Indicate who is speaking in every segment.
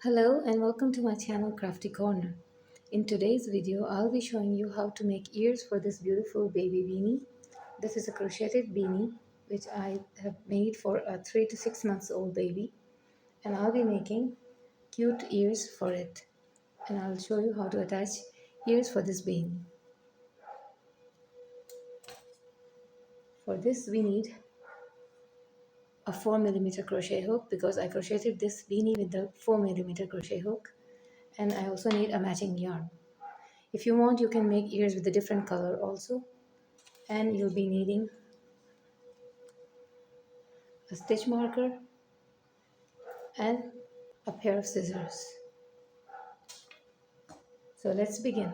Speaker 1: Hello and welcome to my channel Crafty Corner. In today's video, I'll be showing you how to make ears for this beautiful baby beanie. This is a crocheted beanie which I have made for a 3 to 6 months old baby, and I'll be making cute ears for it, and I'll show you how to attach ears for this beanie. For this we need a 4mm crochet hook because I crocheted this beanie with the 4mm crochet hook, and I also need a matching yarn. If you want, you can make ears with a different color also. And you'll be needing a stitch marker and a pair of scissors. So let's begin.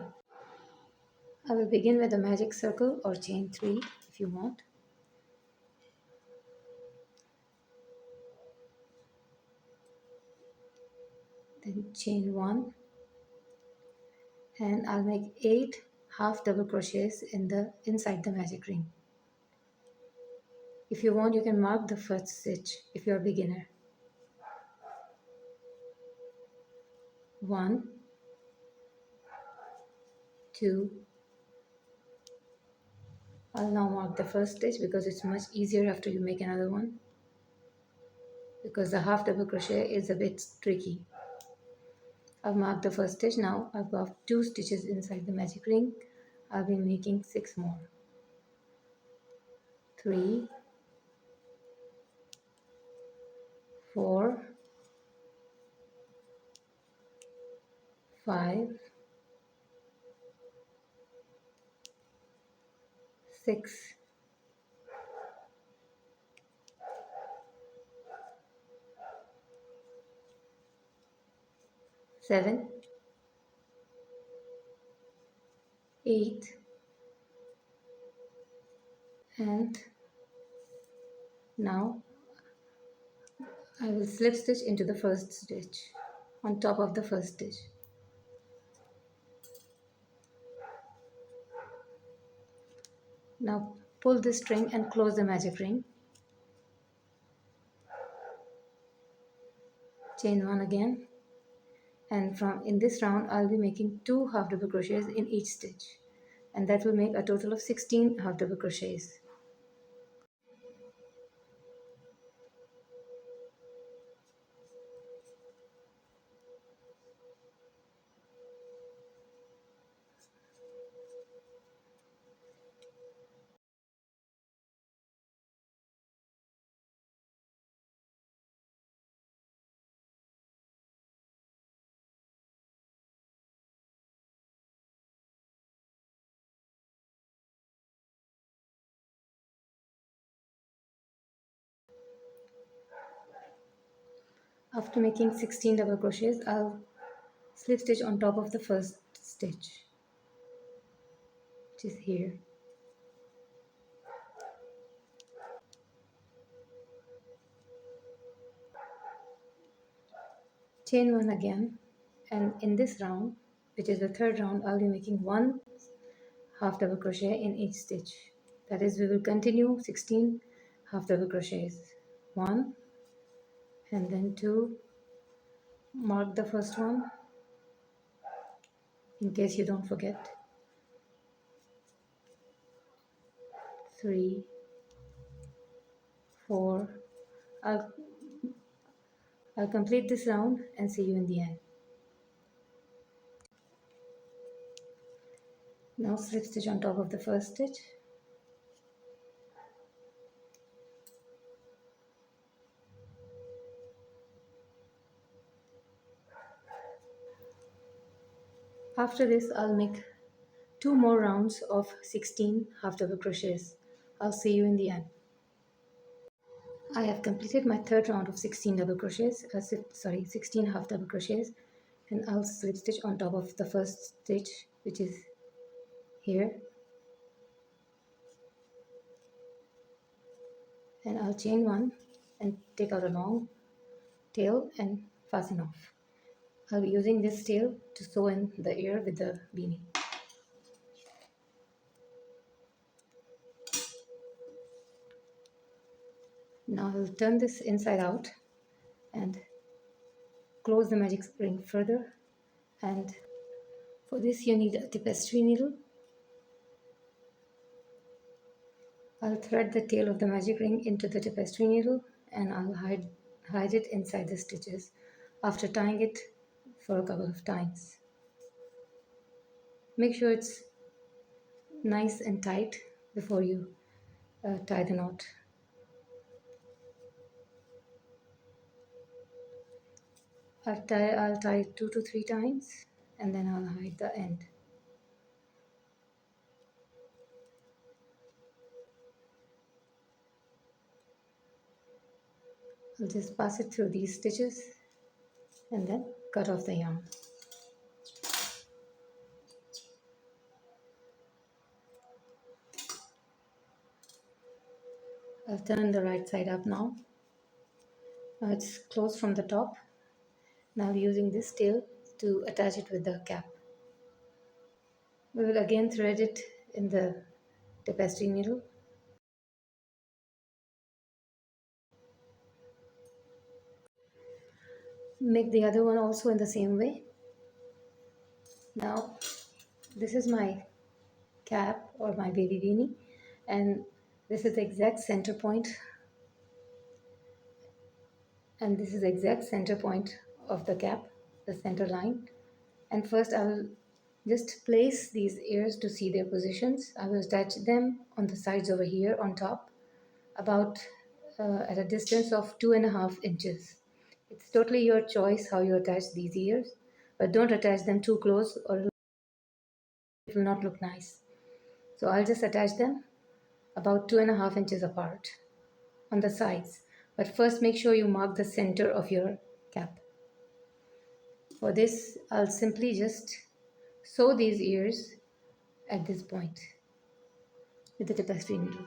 Speaker 1: I will begin with a magic circle or chain 3 if you want. Then chain 1, and I'll make 8 half double crochets inside the magic ring. If you want, you can mark the first stitch if you're a beginner. 1, 2. I'll now mark the first stitch because it's much easier after you make another one, because the half double crochet is a bit tricky. I've marked the first stitch. Now I've got 2 stitches inside the magic ring. I'll be making 6 more. 3, 4, 5, 6, 7, 8, and now I will slip stitch into the first stitch on top of the first stitch. Now pull this string and close the magic ring. Chain 1 again, and in this round I'll be making 2 half double crochets in each stitch, and that will make a total of 16 half double crochets. After making 16 double crochets, I'll slip stitch on top of the first stitch, which is here. Chain 1 again, and in this round, which is the third round, I'll be making 1 half double crochet in each stitch. That is, we will continue 16 half double crochets. 1 and then 2. Mark the first one in case you don't forget. 3, 4. I'll complete this round and see you in the end. Now slip stitch on top of the first stitch. After this, I'll make 2 more rounds of 16 half double crochets. I'll see you in the end. I have completed my third round of 16 double crochets, 16 half double crochets, and I'll slip stitch on top of the first stitch, which is here, and I'll chain 1 and take out a long tail and fasten off. I'll be using this tail to sew in the ear with the beanie. Now I'll turn this inside out and close the magic ring further, and for this you need a tapestry needle. I'll thread the tail of the magic ring into the tapestry needle, and I'll hide it inside the stitches after tying it for a couple of times. Make sure it's nice and tight before you tie the knot. I'll tie it 2 to 3 times, and then I'll hide the end. I'll just pass it through these stitches and then cut off the yarn. I've turned the right side up now. Now it's closed from the top. Now using this tail to attach it with the cap. We will again thread it in the tapestry needle. Make the other one also in the same way. Now this is my cap or my baby beanie, and this is the exact center point, and this is the exact center point of the cap, the center line. And first I will just place these ears to see their positions. I will attach them on the sides over here on top, about at a distance of 2.5 inches. It's totally your choice how you attach these ears, but don't attach them too close or it will not look nice. So I'll just attach them about 2.5 inches apart on the sides. But first make sure you mark the center of your cap. For this, I'll simply just sew these ears at this point with the tapestry needle.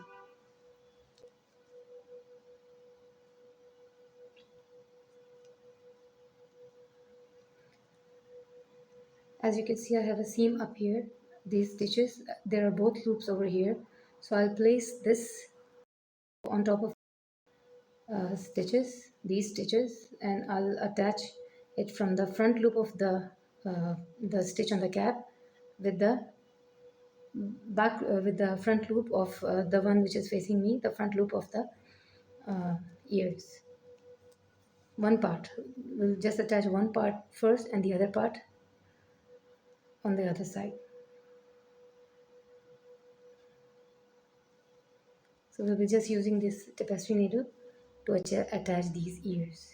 Speaker 1: As you can see, I have a seam up here. These stitches, there are both loops over here. So I'll place this on top of these stitches, and I'll attach it from the front loop of the stitch on the cap with the back with the front loop of the one which is facing me, the front loop of the ears. One part, we'll just attach one part first and the other part on the other side. So we'll be just using this tapestry needle to attach these ears.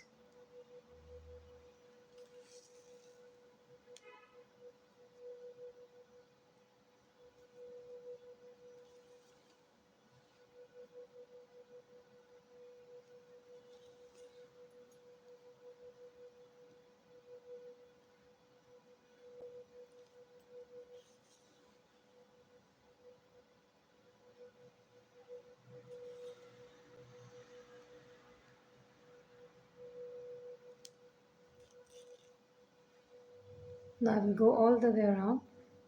Speaker 1: Now I will go all the way around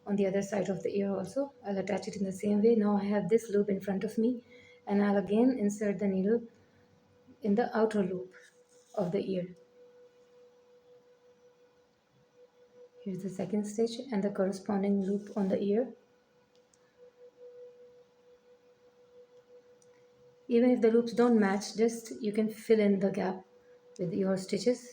Speaker 1: on the other side of the ear also. I'll attach it in the same way. Now I have this loop in front of me, and I'll again insert the needle in the outer loop of the ear. Here's the second stitch and the corresponding loop on the ear. Even if the loops don't match, just you can fill in the gap with your stitches.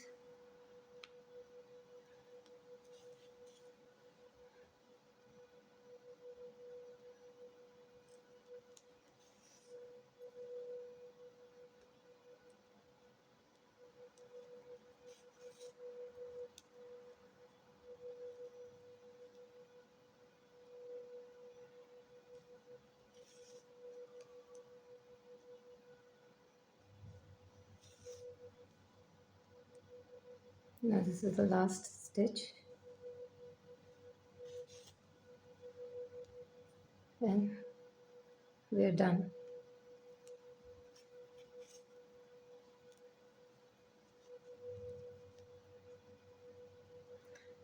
Speaker 1: Now this is the last stitch, and we're done.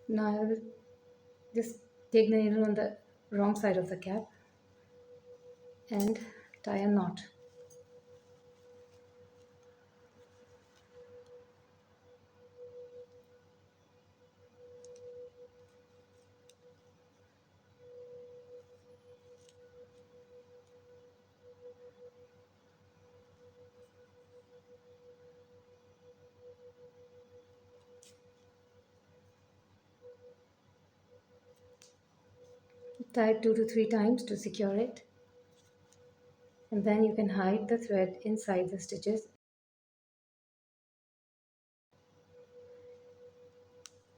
Speaker 1: Now I will just take the needle on the wrong side of the cap and tie a knot. Tie it 2 to 3 times to secure it, and then you can hide the thread inside the stitches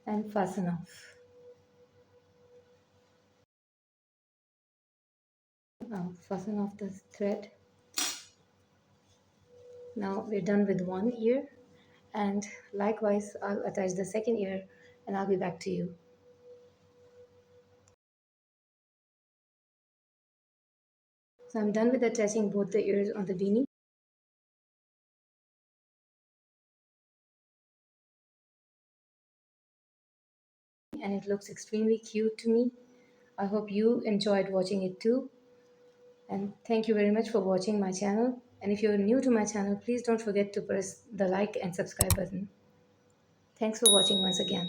Speaker 1: and fasten off. Now fasten off the thread. Now we're done with one ear, and likewise I'll attach the second ear and I'll be back to you. So I'm done with attaching both the ears on the beanie. And it looks extremely cute to me. I hope you enjoyed watching it too. And thank you very much for watching my channel. And if you're new to my channel, please don't forget to press the like and subscribe button. Thanks for watching once again.